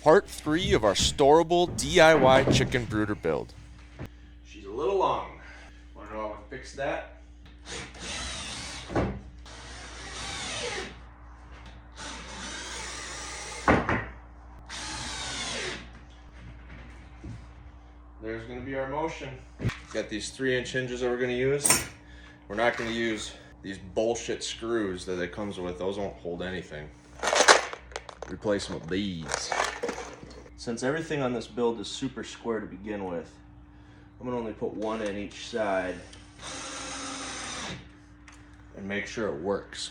Part 3 of our storable DIY chicken brooder build. She's a little long. Wanna know how I fix that? There's gonna be our motion. Got these 3-inch hinges that we're gonna use. We're not gonna use these bullshit screws that it comes with. Those won't hold anything. Replace them with these. Since everything on this build is super square to begin with, I'm gonna only put one in each side and make sure it works.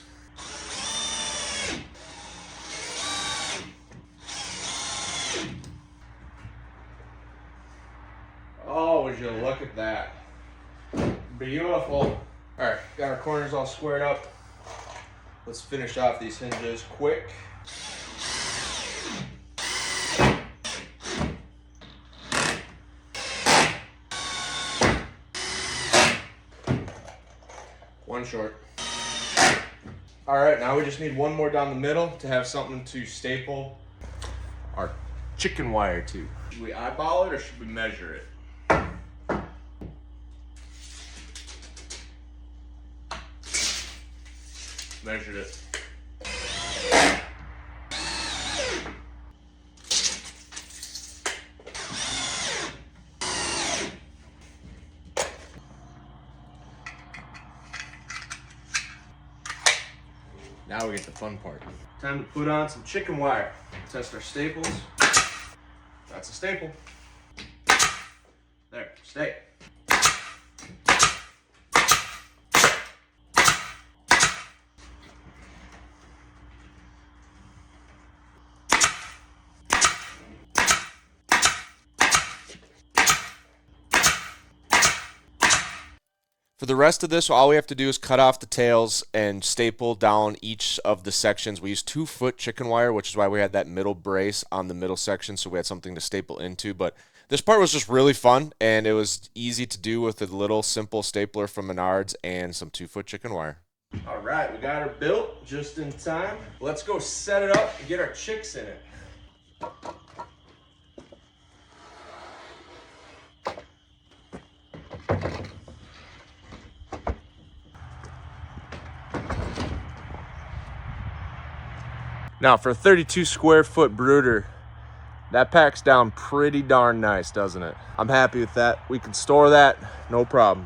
Oh, would you look at that. Beautiful. All right, got our corners all squared up. Let's finish off these hinges quick. One short. All right, now we just need one more down the middle to have something to staple our chicken wire to. Should we eyeball it or should we measure it? Measured it. Now we get the fun part. Time to put on some chicken wire. Test our staples. That's a staple. There, stay. For the rest of this, all we have to do is cut off the tails and staple down each of the sections. We used 2-foot chicken wire, which is why we had that middle brace on the middle section, so we had something to staple into. But this part was just really fun, and it was easy to do with a little simple stapler from Menards and some 2-foot chicken wire. All right, we got her built just in time. Let's go set it up and get our chicks in it. Now for a 32 square foot brooder, that packs down pretty darn nice, doesn't it? I'm happy with that. We can store that, no problem.